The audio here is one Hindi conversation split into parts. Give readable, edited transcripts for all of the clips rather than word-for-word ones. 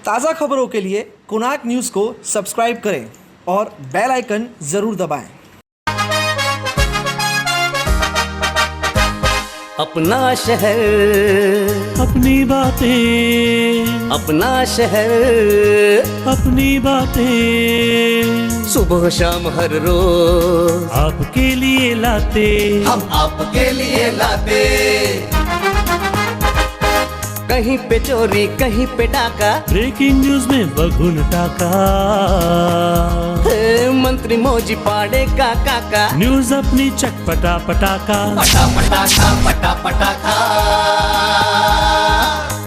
ताज़ा खबरों के लिए कोणार्क न्यूज़ को सब्सक्राइब करें और बेल आइकन ज़रूर दबाएं। अपना शहर, अपनी बातें, अपना शहर, अपनी बातें, सुबह शाम हर रोज आपके लिए लाते, हम आपके लिए लाते। कहीं पे चोरी, कहीं पे डाका, ब्रेकिंग न्यूज में बगुन टाका, मंत्री मौजी पाड़े का काका, न्यूज अपनी चटपटा पटाका, पटा पटाखा पटा पटाखा।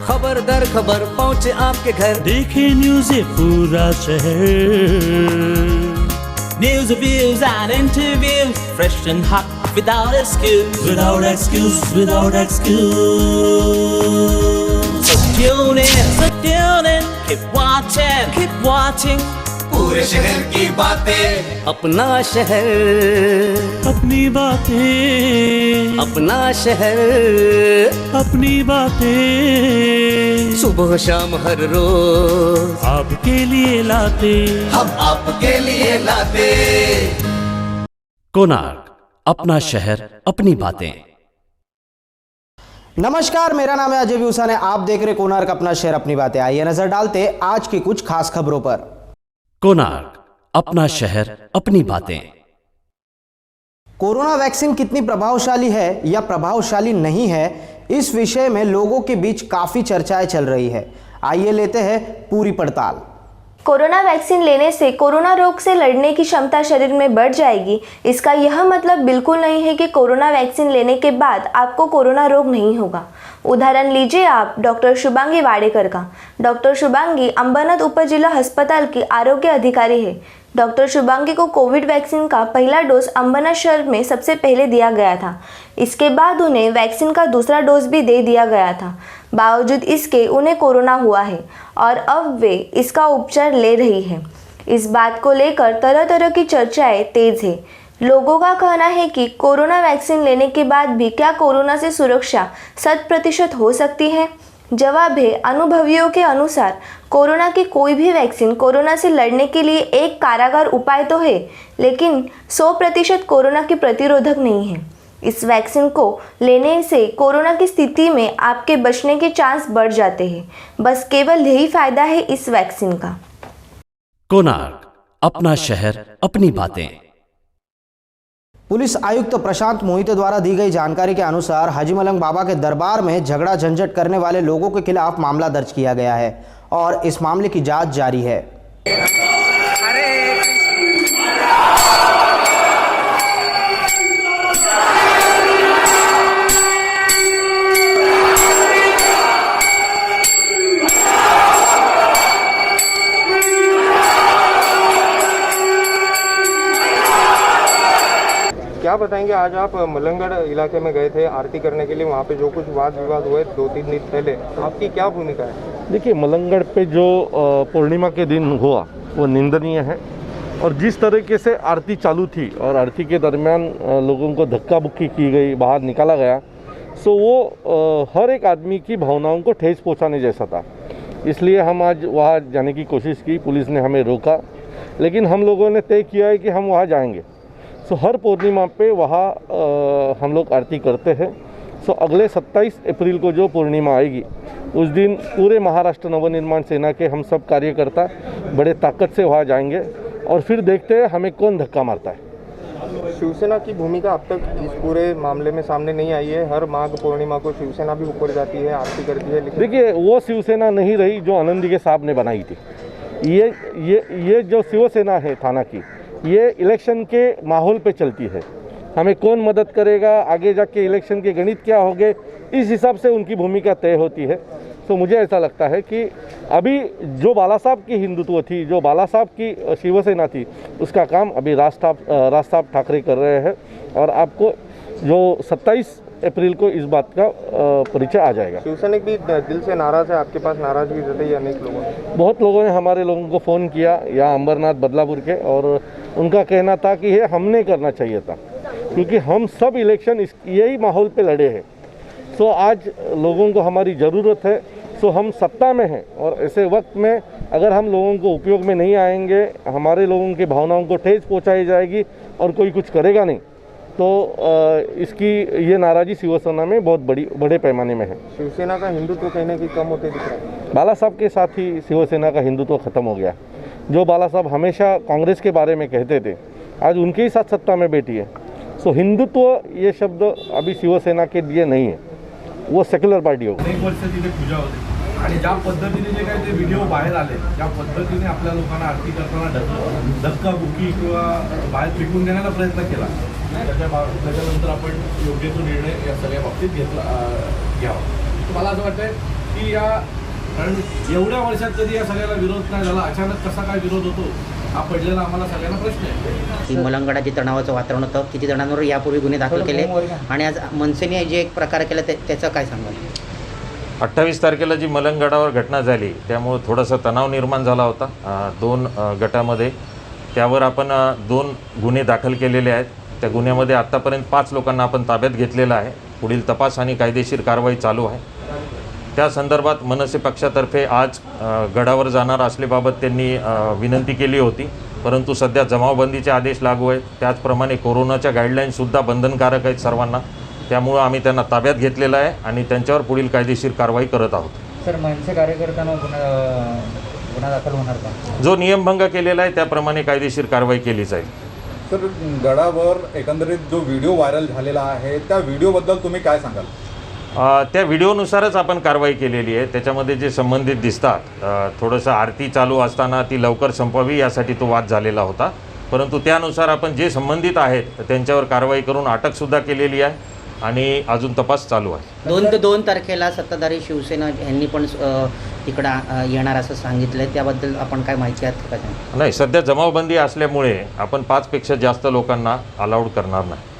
खबर दर खबर पहुँचे आपके घर, देखे न्यूज ये पूरा शहर। News, reviews and interviews, fresh and hot, without excuse. Without excuse, without excuse. So tune in, keep watching. पूरे शहर की बातें, अपना शहर, अपनी बातें, अपना शहर, अपनी बातें, सुबह शाम हर रोज आपके लिए लाते, हम आपके लिए लाते। कोणार्क, अपना शहर अपनी बातें। नमस्कार, मेरा नाम है अजय व्यूसाने, आप देख रहे कोणार्क अपना शहर अपनी बातें। आइए नजर डालते आज की कुछ खास खबरों पर। कोणार्क, अपना शहर अपनी बातें। कोरोना वैक्सीन कितनी प्रभावशाली है या प्रभावशाली नहीं है, इस विषय में लोगों के बीच काफी चर्चाएं चल रही है। आइए लेते हैं पूरी पड़ताल। कोरोना वैक्सीन लेने से कोरोना रोग से लड़ने की क्षमता शरीर में बढ़ जाएगी। इसका यह मतलब बिल्कुल नहीं है कि कोरोना वैक्सीन लेने के बाद आपको कोरोना रोग नहीं होगा। उदाहरण लीजिए आप डॉक्टर शुभांगी वाडेकर का। डॉक्टर शुभांगी अंबरनाथ उप जिला अस्पताल की आरोग्य अधिकारी है। डॉक्टर शुभांगी को कोविड वैक्सीन का पहला डोज अंबरनाथ शहर में सबसे पहले दिया गया था। इसके बाद उन्हें वैक्सीन का दूसरा डोज भी दे दिया गया था। बावजूद इसके उन्हें कोरोना हुआ है और अब वे इसका उपचार ले रही हैं। इस बात को लेकर तरह तरह की चर्चाएं तेज है। लोगों का कहना है कि कोरोना वैक्सीन लेने के बाद भी क्या कोरोना से सुरक्षा 100% हो सकती है? जवाब है, अनुभवियों के अनुसार कोरोना की कोई भी वैक्सीन कोरोना से लड़ने के लिए एक कारगर उपाय तो है, लेकिन 100% कोरोना की प्रतिरोधक नहीं है। इस वैक्सीन को लेने से कोरोना की स्थिति में आपके बचने के चांस बढ़ जाते हैं। बस केवल यही फायदा है इस वैक्सीन का। कोणार्क, अपना शहर अपनी बातें। पुलिस आयुक्त प्रशांत मोहिते द्वारा दी गई जानकारी के अनुसार हाजी मलंग बाबा के दरबार में झगड़ा झंझट करने वाले लोगों के खिलाफ मामला दर्ज किया गया है और इस मामले की जांच जारी है। क्या बताएंगे, आज आप मलंगड़ इलाके में गए थे आरती करने के लिए, वहाँ पे जो कुछ वाद विवाद हुए 2-3 दिन पहले, आपकी क्या भूमिका है? देखिए, मलंगड़ पे जो पूर्णिमा के दिन हुआ वो निंदनीय है और जिस तरीके से आरती चालू थी और आरती के दरमियान लोगों को धक्का बुक्की की गई, बाहर निकाला गया, सो वो हर एक आदमी की भावनाओं को ठेस पहुँचाने जैसा था। इसलिए हम आज वहाँ जाने की कोशिश की, पुलिस ने हमें रोका, लेकिन हम लोगों ने तय किया है कि हम वहाँ जाएंगे। सो हर पूर्णिमा पे वहाँ हम लोग आरती करते हैं। सो अगले 27 अप्रैल को जो पूर्णिमा आएगी, उस दिन पूरे महाराष्ट्र नवनिर्माण सेना के हम सब कार्यकर्ता बड़े ताकत से वहाँ जाएंगे और फिर देखते हैं हमें कौन धक्का मारता है। शिवसेना की भूमिका अब तक इस पूरे मामले में सामने नहीं आई है। हर माघ पूर्णिमा को शिवसेना भी ऊपर जाती है, आरती करती है, लेकिन देखिए, वो शिवसेना नहीं रही जो आनंदी साहब ने बनाई थी। ये जो शिवसेना है थाना की, ये इलेक्शन के माहौल पे चलती है। हमें कौन मदद करेगा, आगे जाके इलेक्शन के गणित क्या होंगे, इस हिसाब से उनकी भूमिका तय होती है। तो मुझे ऐसा लगता है कि अभी जो बाला साहब की हिंदुत्व थी, जो बाला साहब की शिवसेना थी, उसका काम अभी राज साहब ठाकरे कर रहे हैं और आपको जो 27 अप्रैल को इस बात का परिचय आ जाएगा। शिवसैनिक भी दिल से नाराज़ है, आपके पास नाराज़गी जताई अनेक लोगों ने। बहुत लोगों ने हमारे लोगों को फ़ोन किया यहाँ अंबरनाथ बदलापुर के, और उनका कहना था कि ये हमने करना चाहिए था, क्योंकि हम सब इलेक्शन यही माहौल पे लड़े हैं। सो आज लोगों को हमारी ज़रूरत है, सो हम सत्ता में हैं और ऐसे वक्त में अगर हम लोगों को उपयोग में नहीं आएंगे, हमारे लोगों की भावनाओं को ठेस पहुंचाई जाएगी और कोई कुछ करेगा नहीं, तो इसकी ये नाराज़गी शिवसेना में बहुत बड़े पैमाने में है। शिवसेना का हिंदुत्व कहने की कम होते दिख रहा है। बाला साहब के साथ ही शिवसेना का हिंदुत्व खत्म हो गया। जो बाला साहब हमेशा कांग्रेस के बारे में कहते थे, आज उनके ही साथ सत्ता में बैठी है। सो हिंदुत्व ये शब्द अभी शिवसेना के लिए नहीं है, वो सेक्युलर पार्टी हो। अनेक वर्ष तिथे पूजा होते आणि ज्या पद्धतीने जे काही ते व्हिडिओ बाहेर आले, ज्या पद्धतीने आपल्या लोकांना आरती करताना धक्काबुक्की किंवा बाहेर फेकून देण्याचा प्रयत्न केला, त्याच्यानंतर आपण योग्य तो निर्णय या सगळ्या बाबतीत घ्यावा. मला असं वाटतंय की कारण एवढ्या वर्षात कधी या सगळ्याला विरोध नाही झाला, अचानक कसा काय विरोध होतो हा पडलेला आम्हाला सगळ्यांना प्रश्न आहे. की मलंगडाचे तणावाचं वातावरण होतं, किती जणांवर यापूर्वी गुन्हे दाखल केले आणि आज मनसेने जे एक प्रकार केला त्याचं काय सांगाल? 28 तारखेला जी मलंगडावर घटना झाली त्यामुळे थोडासा तणाव निर्माण झाला होता दोन गटामध्ये. त्यावर आपण 2 गुन्हे दाखल केलेले आहेत. त्या गुन्ह्यामध्ये आत्तापर्यंत 5 लोकांना आपण ताब्यात घेतलेलं आहे. पुढील तपास आणि कायदेशीर कारवाई चालू आहे. त्या संदर्भात मनसे पक्षातर्फे आज गडावर जाणार असल्याबाबत त्यांनी विनंती केली होती, परंतु सध्या जमावबंदीचे आदेश लागू आहेत. त्याचप्रमाणे कोरोनाच्या गाईडलाईन्ससुद्धा बंधनकारक आहेत सर्वांना, त्यामुळे आम्ही त्यांना ताब्यात घेतलेलं आहे आणि त्यांच्यावर पुढील कायदेशीर कारवाई करत आहोत. सर, मनसे कार्यकर्त्यांना गुन्हा दाखल होणार का? जो नियमभंग केलेला आहे त्याप्रमाणे कायदेशीर कारवाई केली जाईल. सर, गडावर एकंदरीत जो व्हिडिओ व्हायरल झालेला आहे त्या व्हिडिओबद्दल तुम्ही काय सांगाल? त्या व्हिडिओनुसारच आपण कारवाई केलेली आहे. त्याच्यामध्ये जे संबंधित दिसतात, थोडंसं आरती चालू असताना ती लवकर संपवावी यासाठी तो वाद झालेला होता, परंतु त्यानुसार आपण जे संबंधित आहेत त्यांच्यावर कारवाई करून अटकसुद्धा केलेली आहे आणि अजून तपास चालू आहे. 2 ते 2 तारखेला सत्ताधारी शिवसेना यांनी पण तिकडं येणार असं सांगितलं आहे, त्याबद्दल आपण काय माहिती आहे का? नाही, सध्या जमावबंदी असल्यामुळे आपण 5पेक्षा जास्त लोकांना अलाउड करणार नाही.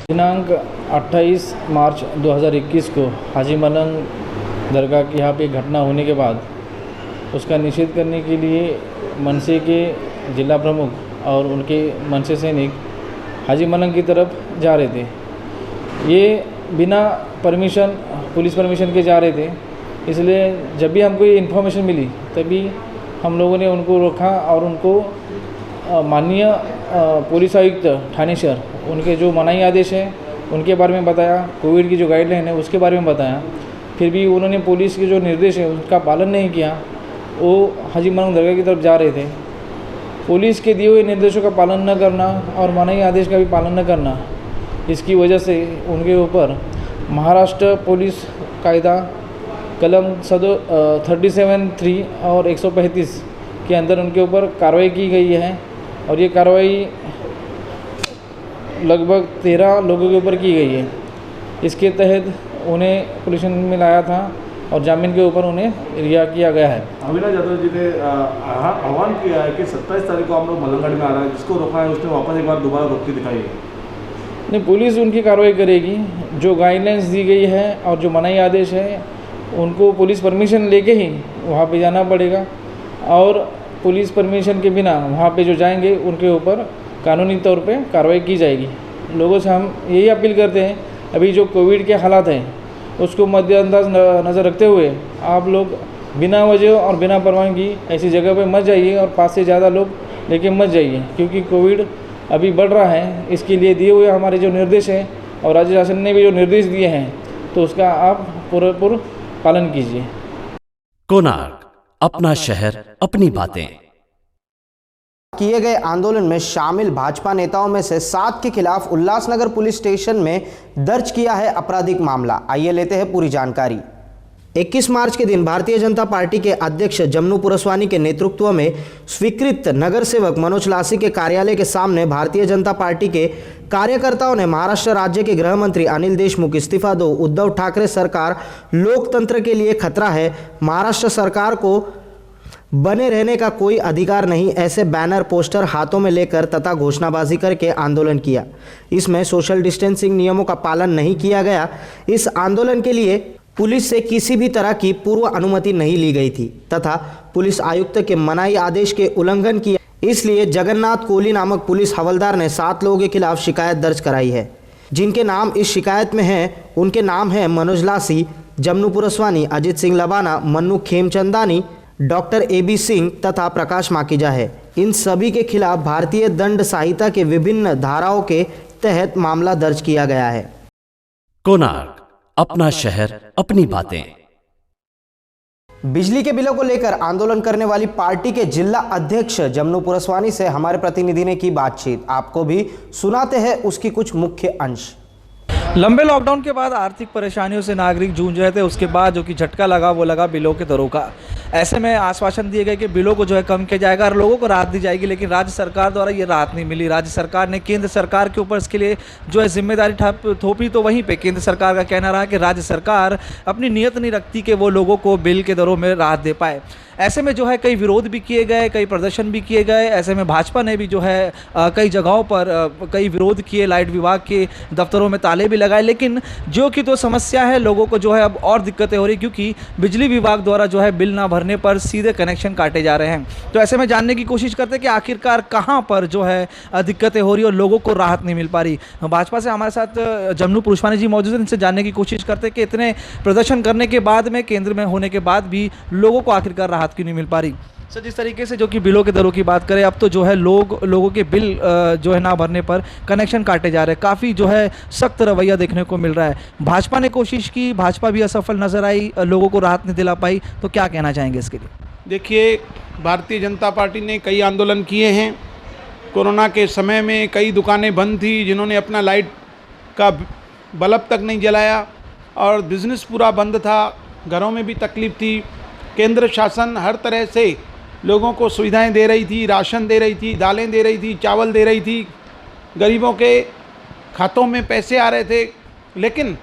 दिनांक 28 मार्च 2021 को हाजी मलंग दरगाह की यहाँ पे घटना होने के बाद उसका निषेध करने के लिए मनसे के जिला प्रमुख और उनके मनसे सैनिक हाजी मलंग की तरफ जा रहे थे. ये बिना परमिशन, पुलिस परमिशन के जा रहे थे, इसलिए जब भी हमको ये इन्फॉर्मेशन मिली तभी हम लोगों ने उनको रोका और उनको माननीय पुलिस आयुक्त ठाणे शहर, उनके जो मनाही आदेश है उनके बारे में बताया, कोविड की जो गाइडलाइन है उसके बारे में बताया. फिर भी उन्होंने पुलिस के जो निर्देश है उसका पालन नहीं किया. वो हाजी मलंग दरगाह की तरफ जा रहे थे. पुलिस के दिए हुए निर्देशों का पालन न करना और मनाही आदेश का भी पालन न करना, इसकी वजह से उनके ऊपर महाराष्ट्र पुलिस कायदा कलम 37(3) और 135 के अंदर उनके ऊपर कार्रवाई की गई है. और ये कार्रवाई लगभग 13 लोगों के ऊपर की गई है. इसके तहत उन्हें पुलिस में लाया था और जामीन के ऊपर उन्हें रिहा किया गया है. अविनाश यादव जी ने आह्वान किया है कि 27 तारीख को हम लोग मलंगड में आ रहे हैं, जिसको रोका है उसने वापस एक बार दोबारा रोकती दिखाई है. नहीं, पुलिस उनकी कार्रवाई करेगी. जो गाइडलाइंस दी गई है और जो मनाही आदेश है उनको पुलिस परमिशन लेके ही वहाँ पे जाना पड़ेगा और पुलिस परमिशन के बिना वहाँ पे जो जाएंगे उनके ऊपर कानूनी तौर पे कार्रवाई की जाएगी. लोगों से हम यही अपील करते हैं, अभी जो कोविड के हालात हैं उसको मद्देनजर नज़र रखते हुए आप लोग बिना वजह और बिना परवानगी ऐसी जगह पे मत जाइए और 5 से ज़्यादा लोग लेके मत जाइए, क्योंकि कोविड अभी बढ़ रहा है. इसके लिए दिए हुए हमारे जो निर्देश हैं और राज्य शासन ने भी जो निर्देश दिए हैं तो उसका आप पूरा पालन कीजिए. कोणार्क, अपना शहर, अपनी बातें. किए गए आंदोलन में शामिल भाजपा नेताओं में से 7 के खिलाफ उल्लासनगर पुलिस स्टेशन में दर्ज किया है आपराधिक मामला. आइए लेते हैं पूरी जानकारी. 21 मार्च के दिन भारतीय जनता पार्टी के अध्यक्ष जमनू पुरस्वानी के नेतृत्व में स्वीकृत नगर सेवक मनोज लासी के कार्यालय के सामने भारतीय जनता पार्टी के कार्यकर्ताओं ने महाराष्ट्र राज्य के गृह मंत्री अनिल देशमुख इस्तीफा दो, उद्धव ठाकरे सरकार लोकतंत्र के लिए खतरा है, महाराष्ट्र सरकार को बने रहने का कोई अधिकार नहीं, ऐसे बैनर पोस्टर हाथों में लेकर तथा घोषणाबाजी करके आंदोलन किया. इसमें सोशल डिस्टेंसिंग नियमों का पालन नहीं किया गया. इस आंदोलन के लिए पुलिस से किसी भी तरह की पूर्व अनुमति नहीं ली गई थी तथा पुलिस आयुक्त के मनाही आदेश के उल्लंघन किया. इसलिए जगन्नाथ कोहली नामक पुलिस हवलदार ने 7 लोगों के खिलाफ शिकायत दर्ज कराई है. जिनके नाम इस शिकायत में हैं उनके नाम हैं मनोज लासी, जमनू पुरस्वानी, अजित सिंह लबाना, मन्नू खेमचंदानी, डॉक्टर AB सिंह तथा प्रकाश माखीजा है। इन सभी के खिलाफ भारतीय दंड संहिता के विभिन्न धाराओं के तहत मामला दर्ज किया गया है। कोणार्क, अपना शहर, अपनी बातें। बिजली के बिलों को लेकर आंदोलन करने वाली पार्टी के जिला अध्यक्ष जमनू पुरस्वानी से हमारे प्रतिनिधि ने की बातचीत। आपको भी सुनाते हैं उसकी कुछ मुख्य अंश। लंबे लॉकडाउन के बाद आर्थिक परेशानियों से नागरिक जूझ रहे थे। उसके बाद जो कि झटका लगा वो लगा बिलों के दरों का। ऐसे में आश्वासन दिए गए कि बिलों को जो है कम किया जाएगा और लोगों को राहत दी जाएगी, लेकिन राज्य सरकार द्वारा ये राहत नहीं मिली। राज्य सरकार ने केंद्र सरकार के ऊपर इसके लिए जो है जिम्मेदारी थोपी, तो वहीं पे केंद्र सरकार का कहना रहा कि राज्य सरकार अपनी नीयत नहीं रखती कि वो लोगों को बिल के दरों में राहत दे पाए। ऐसे में जो है कई विरोध भी किए गए, कई प्रदर्शन भी किए गए। ऐसे में भाजपा ने भी जो है कई जगहों पर कई विरोध किए, लाइट विभाग के दफ्तरों में ताले भी लगाए। लेकिन जो कि तो समस्या है, लोगों को जो है अब और दिक्कतें हो रही, क्योंकि बिजली विभाग द्वारा जो है बिल ना भरने पर सीधे कनेक्शन काटे जा रहे हैं। तो ऐसे में जानने की कोशिश करते हैं कि आखिरकार कहाँ पर जो है दिक्कतें हो रही और लोगों को राहत नहीं मिल पा रही। भाजपा से हमारे साथ जमनू पुरस्वानी जी मौजूद हैं, इनसे जानने की कोशिश करते हैं कि इतने प्रदर्शन करने के बाद में, केंद्र में होने के बाद भी लोगों को आखिरकार राहत क्यों नहीं मिल पा रही। सर, जिस तरीके से जो कि बिलों के दरों की बात करें, अब तो जो है लोगों के बिल जो है ना भरने पर कनेक्शन काटे जा रहे हैं। काफ़ी जो है सख्त रवैया देखने को मिल रहा है। भाजपा ने कोशिश की, भाजपा भी असफल नजर आई, लोगों को राहत नहीं दिला पाई। तो क्या कहना चाहेंगे इसके लिए? देखिए, भारतीय जनता पार्टी ने कई आंदोलन किए हैं। कोरोना के समय में कई दुकानें बंद थी, जिन्होंने अपना लाइट का बल्ब तक नहीं जलाया और बिज़नेस पूरा बंद था, घरों में भी तकलीफ़ थी। केंद्र शासन हर तरह से लोगों को सुविधाएं दे रही थी, राशन दे रही थी, दालें दे रही थी, चावल दे रही थी, गरीबों के खातों में पैसे आ रहे थे। लेकिन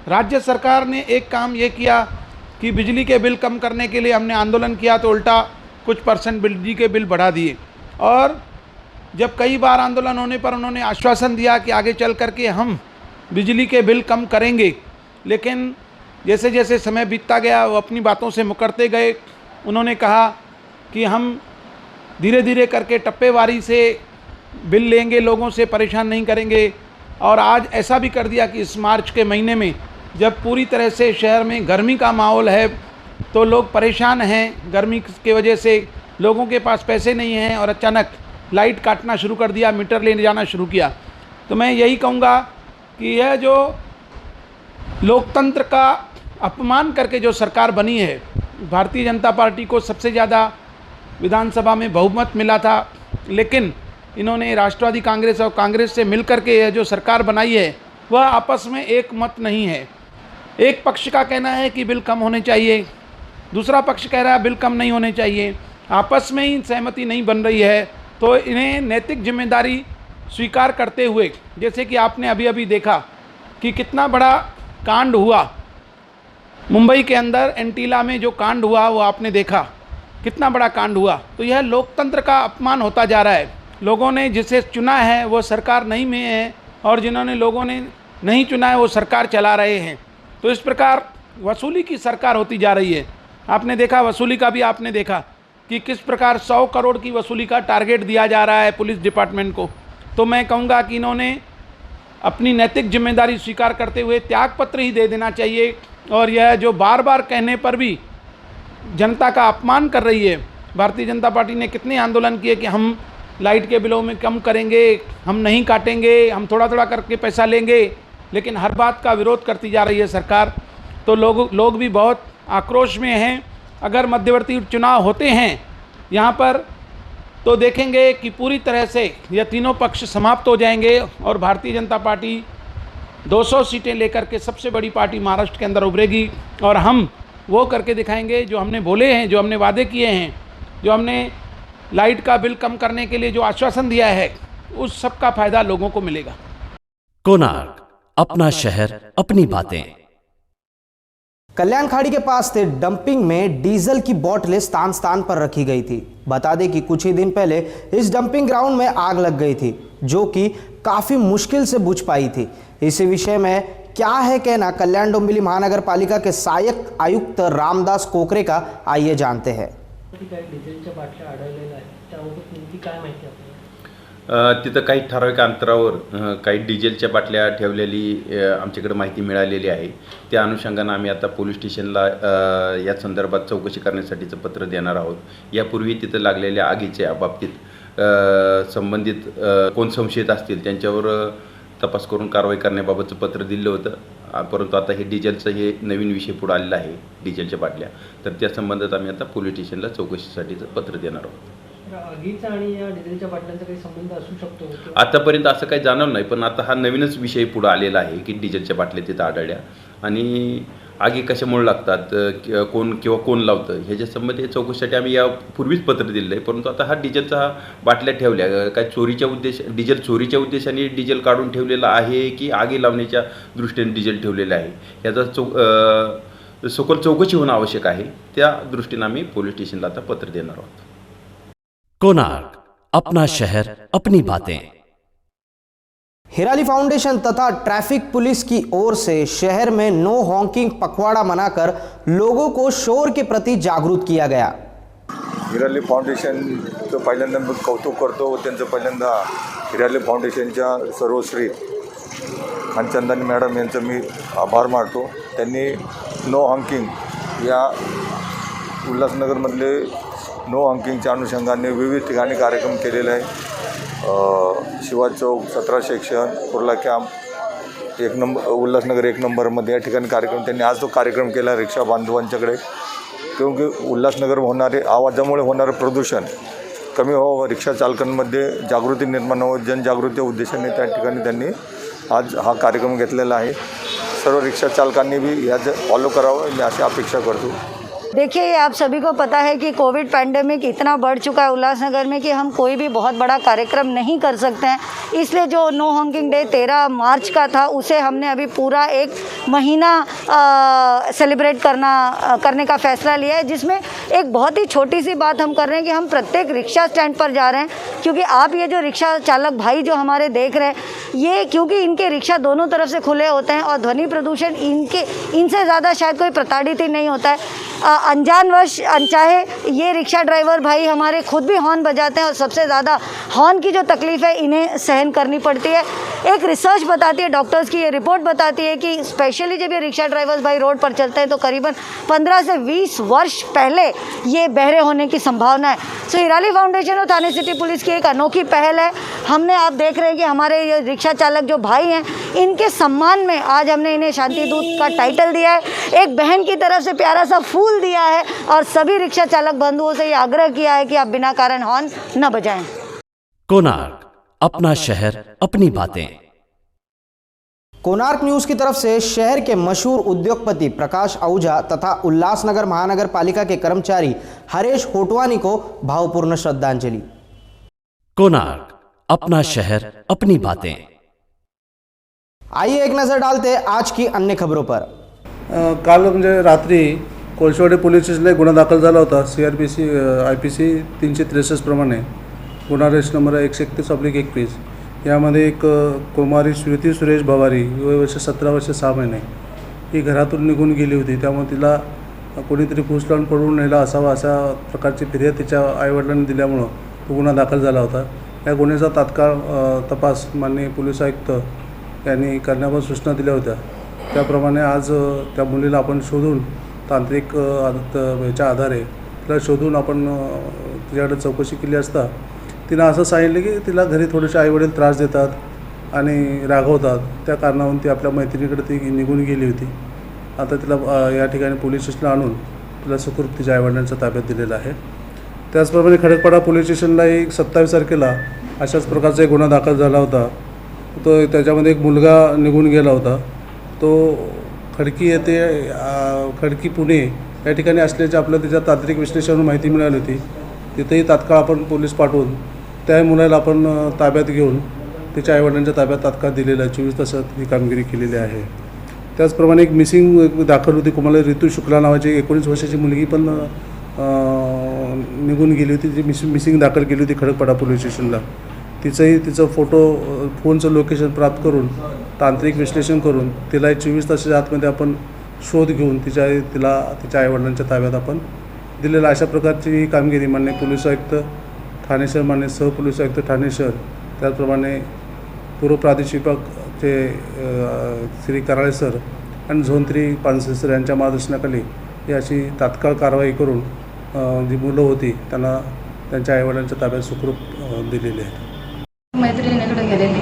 राज्य सरकार ने एक काम ये किया कि बिजली के बिल कम करने के लिए हमने आंदोलन किया तो उल्टा कुछ % बिजली के बिल बढ़ा दिए। और जब कई बार आंदोलन होने पर उन्होंने आश्वासन दिया कि आगे चल करके हम बिजली के बिल कम करेंगे, लेकिन जैसे जैसे समय बीतता गया वो अपनी बातों से मुकरते गए। उन्होंने कहा कि हम धीरे धीरे करके टप्पेवारी से बिल लेंगे, लोगों से परेशान नहीं करेंगे। और आज ऐसा भी कर दिया कि इस मार्च के महीने में जब पूरी तरह से शहर में गर्मी का माहौल है तो लोग परेशान हैं, गर्मी की वजह से लोगों के पास पैसे नहीं हैं और अचानक लाइट काटना शुरू कर दिया, मीटर लेने जाना शुरू किया। तो मैं यही कहूँगा कि यह जो लोकतंत्र का अपमान करके जो सरकार बनी है, भारतीय जनता पार्टी को सबसे ज़्यादा विधानसभा में बहुमत मिला था, लेकिन इन्होंने राष्ट्रवादी कांग्रेस और कांग्रेस से मिलकर के यह जो सरकार बनाई है वह आपस में एक मत नहीं है। एक पक्ष का कहना है कि बिल कम होने चाहिए, दूसरा पक्ष कह रहा है बिल कम नहीं होने चाहिए, आपस में ही सहमति नहीं बन रही है। तो इन्हें नैतिक जिम्मेदारी स्वीकार करते हुए, जैसे कि आपने अभी अभी देखा कि कितना बड़ा कांड हुआ मुंबई के अंदर, एंटीला में जो कांड हुआ वो आपने देखा, कितना बड़ा कांड हुआ। तो यह लोकतंत्र का अपमान होता जा रहा है। लोगों ने जिसे चुना है वो सरकार नहीं में है और जिन्होंने लोगों ने नहीं चुना है वो सरकार चला रहे हैं। तो इस प्रकार वसूली की सरकार होती जा रही है। आपने देखा वसूली का भी, आपने देखा कि किस प्रकार 100 करोड़ की वसूली का टारगेट दिया जा रहा है पुलिस डिपार्टमेंट को। तो मैं कहूँगा कि इन्होंने अपनी नैतिक जिम्मेदारी स्वीकार करते हुए त्यागपत्र ही दे देना चाहिए। और यह जो बार बार कहने पर भी जनता का अपमान कर रही है, भारतीय जनता पार्टी ने कितने आंदोलन किए कि हम लाइट के बिलों में कम करेंगे, हम नहीं काटेंगे, हम थोड़ा थोड़ा करके पैसा लेंगे, लेकिन हर बात का विरोध करती जा रही है सरकार। तो लोग भी बहुत आक्रोश में हैं। अगर मध्यवर्ती चुनाव होते हैं यहाँ पर तो देखेंगे कि पूरी तरह से यह तीनों पक्ष समाप्त हो जाएंगे और भारतीय जनता पार्टी 200 सीटें लेकर के सबसे बड़ी पार्टी महाराष्ट्र के अंदर उभरेगी। और हम वो करके दिखाएंगे जो हमने बोले हैं, जो हमने वादे किए हैं, जो हमने लाइट का बिल कम करने के लिए जो आश्वासन दिया है, उस सब का फायदा लोगों को मिलेगा। कोणार्क, अपना शहर, अपनी बातें। कल्याण खाड़ी के पास स्थित डंपिंग में डीजल की बोतलें स्थान स्थान पर रखी गई थी। बता दें कि कुछ ही दिन पहले इस डंपिंग ग्राउंड में आग लग गई थी, जो कि काफी मुश्किल से बुझ पाई थी। इसी विषय में क्या है कहना कल्याण डोंबिवली महानगर पालिका के सहायक आयुक्त रामदास कोकरे का, आइए जानते हैं। तिथं काही ठराविक अंतरावर काही डिझेलच्या बाटल्या ठेवलेली आमच्याकडे माहिती मिळालेली आहे. त्या अनुषंगानं आम्ही आता पोलीस स्टेशनला या संदर्भात चौकशी करण्यासाठीचं पत्र देणार आहोत. यापूर्वी तिथं लागलेल्या आगीच्या बाबतीत संबंधित कोण संशयित असतील त्यांच्यावर तपास करून कारवाई करण्याबाबतचं पत्र दिलं होतं. परंतु आता हे डिझेलचं हे नवीन विषय पुढे आलेला आहे, डिझेलच्या बाटल्या. तर त्या संबंधात आम्ही आता पोलीस स्टेशनला चौकशीसाठीचं पत्र देणार आहोत. आगीचा आणि या डिझेलच्या बाटल्यांचा काही संबंध असू शकतो? आतापर्यंत असं काही जाणवलं नाही, पण आता हा नवीनच विषय पुढे आलेला आहे की डिझेलच्या बाटल्या तिथं आढळल्या आणि आगी कशामुळे लागतात, कोण लावतं ह्याच्या संबंधी चौकशीसाठी आम्ही यापूर्वीच पत्र दिलेलं आहे. परंतु आता हा डिझेलचा बाटल्या ठेवल्या काय डिझेल चोरीच्या उद्देशाने डिझेल काढून ठेवलेलं आहे की आगी लावण्याच्या दृष्टीने डिझेल ठेवलेलं आहे याचा सखोल चौकशी होणं आवश्यक आहे. त्या दृष्टीने आम्ही पोलीस स्टेशनला आता पत्र देणार आहोत. कोणार्क, अपना शहर अपनी बातें. हिराली फाउंडेशन तथा ट्रैफिक पुलिस की ओर से शहर में नो हॉकिंग पखवाड़ा मनाकर लोगों को शोर के प्रति जागरूक किया गया. हिराली फाउंडेशनचं पहिल्यांदा मी कौतुक करतो व त्यांचं पहिल्यांदा हिराली फाउंडेशनच्या सर्वश्री खानचंदानी मॅडम यांचं मी आभार मानतो. त्यांनी नो हॉकिंग या उल्हासनगरमधले नो हॉकिंगच्या अनुषंगाने विविध ठिकाणी कार्यक्रम केलेले आहे. शिवाजी चौक, 17 section, Kurla camp 1 number, Ulhasnagar 1 नंबरमध्ये या ठिकाणी कार्यक्रम त्यांनी आज तो कार्यक्रम केला रिक्षा बांधवांच्याकडे. क्योंकि उल्हासनगर होणारे आवाजामुळे होणारं प्रदूषण कमी व्हावं, रिक्षा चालकांमध्ये जागृती निर्माण व्हावं, जनजागृती उद्देशाने त्या ठिकाणी त्यांनी आज हा कार्यक्रम घेतलेला आहे. सर्व रिक्षा चालकांनी भी याचं फॉलो करावं मी अशी अपेक्षा करतो. देखिए, आप सभी को पता है कि कोविड पैंडेमिक इतना बढ़ चुका है उल्लासनगर में कि हम कोई भी बहुत बड़ा कार्यक्रम नहीं कर सकते हैं. इसलिए जो नो हॉकिंग डे 13 मार्च का था उसे हमने अभी पूरा 1 महीना सेलिब्रेट करने का फ़ैसला लिया है, जिसमें एक बहुत ही छोटी सी बात हम कर रहे हैं कि हम प्रत्येक रिक्शा स्टैंड पर जा रहे हैं. क्योंकि आप ये जो रिक्शा चालक भाई जो हमारे देख रहे हैं, ये क्योंकि इनके रिक्शा दोनों तरफ से खुले होते हैं और ध्वनि प्रदूषण इनसे ज़्यादा शायद कोई प्रताड़ित ही नहीं होता है. अनजानवश अनचाहे ये रिक्शा ड्राइवर भाई हमारे खुद भी हॉर्न बजाते हैं और सबसे ज़्यादा हॉर्न की जो तकलीफ़ है इन्हें सहन करनी पड़ती है. एक रिसर्च बताती है, डॉक्टर्स की ये रिपोर्ट बताती है कि स्पेशली जब ये रिक्शा ड्राइवर्स भाई रोड पर चलते हैं तो करीबन 15 से 20 वर्ष पहले ये बहरे होने की संभावना है. सो हिराली फाउंडेशन और थाने सिटी पुलिस की एक अनोखी पहल है. हमने आप देख रहे हैं कि हमारे ये रिक्शा चालक जो भाई हैं, इनके सम्मान में आज हमने इन्हें शांति दूत का टाइटल दिया है. एक बहन की तरफ से प्यारा सा फूल दिया है और सभी रिक्शा चालक बंधुओं से ये आग्रह किया है कि आप बिना कारण हॉर्न न बजाएं. कोणार्क, अपना शहर अपनी बातें. कोणार्क न्यूज की तरफ से शहर के मशहूर उद्योगपति प्रकाश आहूजा तथा उल्लासनगर महानगर पालिका के कर्मचारी हरेश होटवानी को भावपूर्ण श्रद्धांजलि. कोणार्क, अपना शहर अपनी बातें. आइए एक नज़र डालते आज की अन्य खबरों पर. काल म्हणजे रात्री कोळशेवाडी पोलीस स्टेशनला एक गुन्हा दाखल झाला होता. CRPC IPC 363 प्रमाणे गुन्हा रजिस्टर नंबर 131/21. यामध्ये एक कुमारी स्मृती सुरेश भवारी, वय वर्ष 17 वर्ष 6 महिने, ही घरातून निघून गेली होती. त्यामुळे तिला कोणीतरी फूस लावून पडवून नेला असावा अशा प्रकारची फिर्याद तिच्या आईवडिलांनी दिल्यामुळं तो गुन्हा दाखल झाला होता. या गुन्ह्याचा तात्काळ तपास माननीय पोलीस आयुक्त यांनी करण्याबाबत सूचना दिल्या होत्या. त्याप्रमाणे आज त्या मुलीला आपण शोधून तांत्रिक याच्या आधारे तिला शोधून आपण तिच्याकडे चौकशी केली असता तिनं असं सांगितलं की तिला घरी थोडेसे आईवडील त्रास देतात आणि रागवतात. त्या कारणावरून ती आपल्या मैत्रिणीकडे ती निघून गेली होती. आता तिला या ठिकाणी पोलीस स्टेशनला आणून तिला सुखरूप तिच्या आईवडिलांच्या ताब्यात दिलेलं आहे. त्याचप्रमाणे खडकपाडा पोलीस स्टेशनला एक 27 तारखेला अशाच प्रकारचा एक गुन्हा दाखल झाला होता. तो त्याच्यामध्ये एक मुलगा निघून गेला होता. तो खडकी येथे खडकी पुणे या ठिकाणी असल्याचे आपल्याला त्याच्या तांत्रिक विश्लेषणावरून माहिती मिळाली होती. तिथेही तात्काळ आपण पोलीस पाठवून त्या मुलाला आपण ताब्यात घेऊन तिच्या आईवडिलांच्या ताब्यात तात्काळ दिलेलं आहे. 24 तासात ही कामगिरी केलेली आहे. त्याचप्रमाणे एक मिसिंग दाखल होती कुमाला ऋतू शुक्ला नावाची 19 वर्षाची मुलगी पण निघून गेली होती. जी मिसिंग दाखल केली होती खडकपाडा पोलीस स्टेशनला. तिचं फोनचं लोकेशन प्राप्त करून तांत्रिक विश्लेषण करून तिला 24 तासाच्या आतमध्ये आपण शोध घेऊन तिच्या आईवडिलांच्या ताब्यात आपण दिलेला. अशा प्रकारची ही कामगिरी माननीय पोलीस आयुक्त ठाणे शहर, माननीय सहपोलीस आयुक्त ठाणे शहर त्याचप्रमाणे पूर्व प्रादेशिकचे श्री कराळे सर आणि झोन 3 पानसे सर यांच्या मार्गदर्शनाखाली ही अशी तात्काळ कारवाई करून जी मुलं होती त्यांना त्यांच्या आईवडिलांच्या ताब्यात सुखरूप दिलेली आहे. मैत्रिणीकडे गेलेली,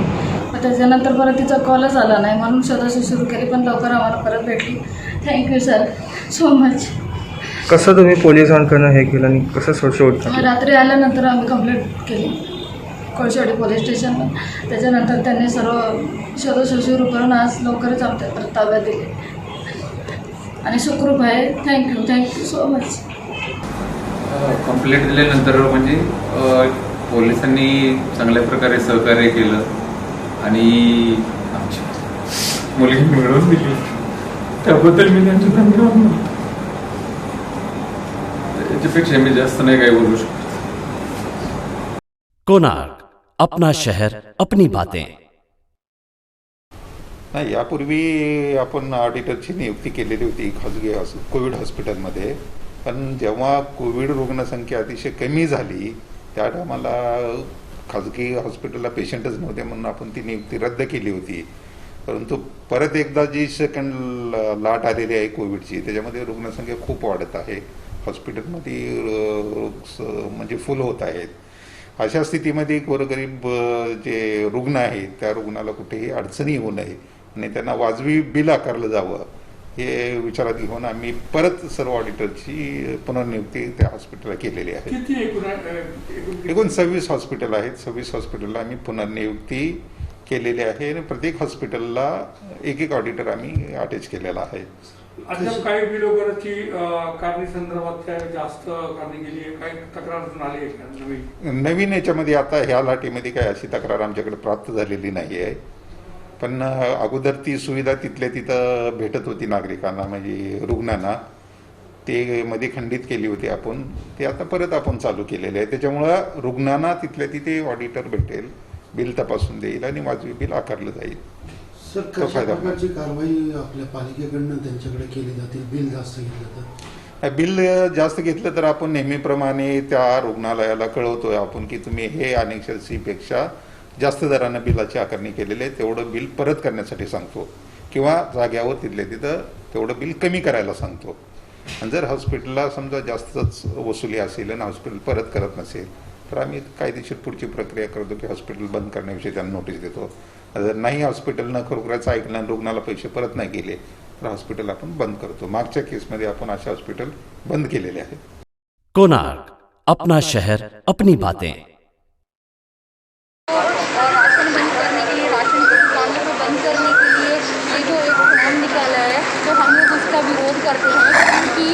मग त्याच्यानंतर परत तिचा कॉलच आला नाही म्हणून शोधाशोध सुरू केली, पण लवकर आम्हाला परत भेटली. Thank you sir so much. कसं तुम्ही पोलिसांकडनं हे केलं आणि कसं शोध? रात्री आल्यानंतर आम्ही कंप्लेंट केली कोळशेवाडी पोलीस स्टेशनला. त्याच्यानंतर त्यांनी सर्व शोधाशोध सुरू करून आज लवकरच आमच्या परत ताब्यात दिले आणि सुखरूप आहे. Thank you so much. कंप्लेंट दिल्यानंतर म्हणजे पोलिसांनी चांगल्या प्रकारे सहकार्य केलं आणि आमची मुलगी मिळवून दिली, त्याबद्दल मी त्यांचे धन्यवाद मानतो. त्याच्यापेक्षा मी जास्त नाही काही बोलू शकतो. कोणार्क अपना शहर अपनी बातें. नाही, यापूर्वी आपण ऑडिटरची नियुक्ती केलेली होती खाजगी कोविड हॉस्पिटलमध्ये, पण जेव्हा कोविड रुग्णसंख्या अतिशय कमी झाली त्या टायमाला खाजगी हॉस्पिटलला पेशंटच नव्हते म्हणून आपण ती नियुक्ती रद्द केली होती. परंतु परत एकदा जी सेकंड लाट आलेली आहे कोविडची, त्याच्यामध्ये रुग्णसंख्या खूप वाढत आहे. हॉस्पिटलमध्ये म्हणजे फुल होत आहेत. अशा स्थितीमध्ये गोरगरीब जे रुग्ण आहेत त्या रुग्णाला कुठेही अडचणी होऊ नये आणि त्यांना वाजवी बिल आकारलं जावं हे विचारात घेऊन आम्ही परत सर्व ऑडिटरची पुनर्नियुक्ती त्या हॉस्पिटलला केलेली आहे. एकूण 26 हॉस्पिटल आहेत. 26 हॉस्पिटलला आम्ही पुनर्नियुक्ती केलेली आहे आणि प्रत्येक हॉस्पिटलला एक ऑडिटर आम्ही अटॅच केलेला आहे. अद्याप काही बिलोबरची कारणी संदर्भात जास्त कारणी केली आहे, काही तक्रार आली आहे नवीन याच्यामध्ये आता ह्या लाटेमध्ये काय अशी तक्रार आमच्याकडे प्राप्त झालेली नाही आहे. पण अगोदर ती सुविधा तिथल्या तिथं भेटत होती नागरिकांना, म्हणजे रुग्णांना, ते मध्ये खंडित केली होती आपण, ते आता परत आपण चालू केलेले आहे. त्याच्यामुळं रुग्णांना तिथल्या तिथे ऑडिटर भेटेल, बिल तपासून देईल आणि वाजवी बिल आकारलं जाईल. सर, कशा प्रकारची कारवाई आपल्या पालिकेकडनं त्यांच्याकडे केली जाते बिल जास्त घेतलं तर? बिल जास्त घेतलं तर आपण नेहमीप्रमाणे त्या रुग्णालयाला कळवतोय आपण की तुम्ही हे अनेक्षरसीपेक्षा जास्त दरानं बिलाची आकारणी केलेली आहे, तेवढं बिल परत करण्यासाठी सांगतो किंवा जाग्यावर तिथल्या तिथं तेवढं बिल कमी करायला सांगतो. आणि जर हॉस्पिटलला समजा जास्तच वसुली असेल आणि हॉस्पिटल परत करत नसेल तर आम्ही कायदेशीर पुढची प्रक्रिया करतो की हॉस्पिटल बंद करण्याविषयी त्यांना नोटीस देतो. जर नाही हॉस्पिटलनं खरोखरच ऐकलं आणि रुग्णाला पैसे परत नाही गेले तर हॉस्पिटल आपण बंद करतो. मागच्या केसमध्ये आपण अशा हॉस्पिटल बंद केलेले आहेत. कोणार्क अपना शहर अपनी बातें. राशन बंद करने के लिए, राशन की दुकानों को बंद करने के लिए ये जो एक फॉर्म निकाला है तो हम लोग उसका विरोध करते हैं कि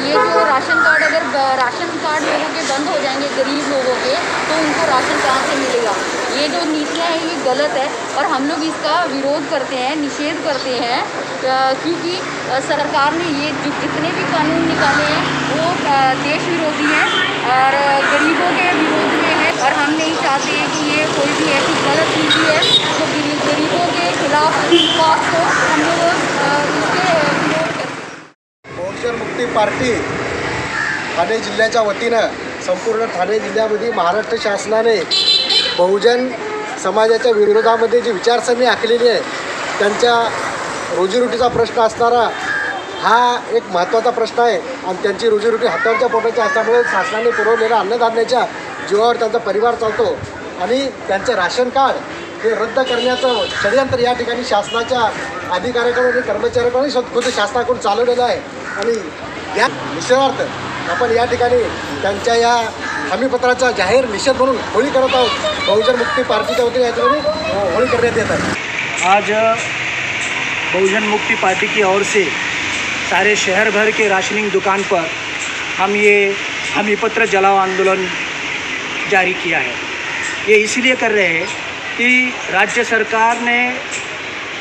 ये जो राशन कार्ड, अगर राशन कार्ड लोगों के बंद हो जाएंगे, गरीब लोगों के, तो उनको राशन कहाँ से मिलेगा? ये जो नीतियाँ हैं ये गलत है और हम लोग इसका विरोध करते हैं, निषेध करते हैं, क्योंकि सरकार ने ये जितने भी कानून निकाले हैं वो देश विरोधी हैं और गरीबों के विरोध में है और हम नहीं चाहते हैं कि ये कोई भी ऐसी गलत नीति है जो गरीबों के खिलाफ बात को हम लोग इसके विरोध करते हैं. बहुजन मुक्ती पार्टी ठाणे जिल्ह्याच्या वतीनं संपूर्ण ठाणे जिल्ह्यामध्ये महाराष्ट्र शासनाने बहुजन समाजाच्या विरोधामध्ये जी विचारसरणी आखलेली आहे त्यांच्या रोजीरोटीचा प्रश्न असणारा हा एक महत्त्वाचा प्रश्न आहे आणि त्यांची रोजीरोटी हातावरच्या पोटाची असल्यामुळे शासनाने पुरवलेल्या अन्नधान्याच्या जीवावर त्यांचा परिवार चालतो आणि त्यांचं राशन कार्ड हे रद्द करण्याचं षडयंत्र या ठिकाणी शासनाच्या अधिकाऱ्याकडून आणि कर्मचाऱ्याकडून खुद शासनाकडून चालवलेलं आहे आणि या निषेधार्थ आपण या ठिकाणी त्यांच्या या हमीपत्राचा जाहीर निषेध म्हणून होळी करत आहोत. बहुजन मुक्ती पार्टीच्या वतीने या ठिकाणी होळी करण्यात येत आहे. आज बहुजन मुक्ति पार्टी की ओर से सारे शहर भर के राशनिंग दुकान पर हम ये हमी पत्र जलाओ आंदोलन जारी किया है. ये इसलिए कर रहे हैं कि राज्य सरकार ने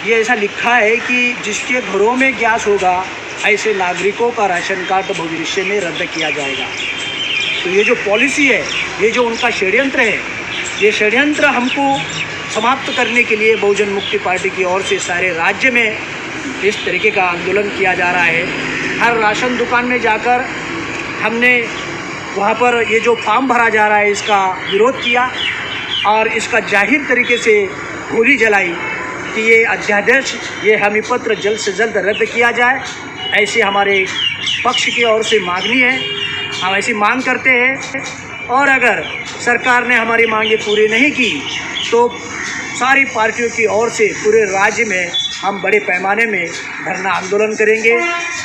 ये ऐसा लिखा है कि जिसके घरों में गैस होगा ऐसे नागरिकों का राशन कार्ड भविष्य में रद्द किया जाएगा. तो ये जो पॉलिसी है, ये जो उनका षड्यंत्र है, ये षड्यंत्र हमको समाप्त करने के लिए बहुजन मुक्ति पार्टी की ओर से सारे राज्य में इस तरीके का आंदोलन किया जा रहा है. हर राशन दुकान में जाकर हमने वहाँ पर ये जो फॉर्म भरा जा रहा है इसका विरोध किया और इसका जाहिर तरीके से गोली जलाई कि ये अध्यादेश, ये हमी पत्र जल्द से जल्द रद्द किया जाए, ऐसी हमारे पक्ष की ओर से मांगनी है। हम ऐसी मांग करते हैं और अगर सरकार ने हमारी मांगें पूरी नहीं की तो सारी पार्टियों की ओर से पूरे राज्य में हम बड़े पैमाने में धरना आंदोलन करेंगे,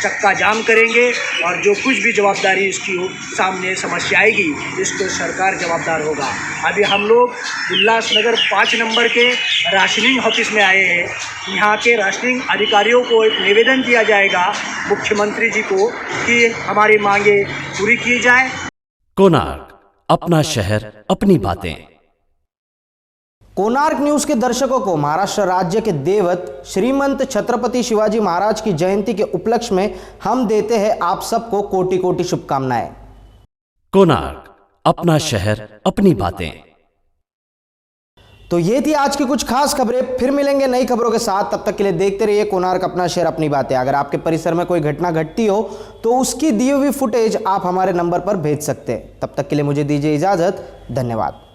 चक्का जाम करेंगे और जो कुछ भी जवाबदारी इसकी सामने समस्या आएगी इसको सरकार जवाबदार होगा। अभी हम लोग उल्लासनगर 5 नंबर के राशनिंग ऑफिस में आए हैं। यहाँ के राशनिंग अधिकारियों को एक निवेदन दिया जाएगा मुख्यमंत्री जी को कि हमारी मांगे पूरी की जाए। कोणार्क, अपना शहर, अपनी बातें। कोणार्क न्यूज के दर्शकों को महाराष्ट्र राज्य के देवत श्रीमंत छत्रपति शिवाजी महाराज की जयंती के उपलक्ष्य में हम देते हैं आप सबको कोटि कोटि शुभकामनाएं। कोणार्क, अपना शहर, अपनी बातें। तो ये थी आज की कुछ खास खबरें। फिर मिलेंगे नई खबरों के साथ, तब तक के लिए देखते रहिए कोणार्क, अपना शहर, अपनी बातें। अगर आपके परिसर में कोई घटना घटती हो तो उसकी दी हुई फुटेज आप हमारे नंबर पर भेज सकते हैं। तब तक के लिए मुझे दीजिए इजाजत। धन्यवाद।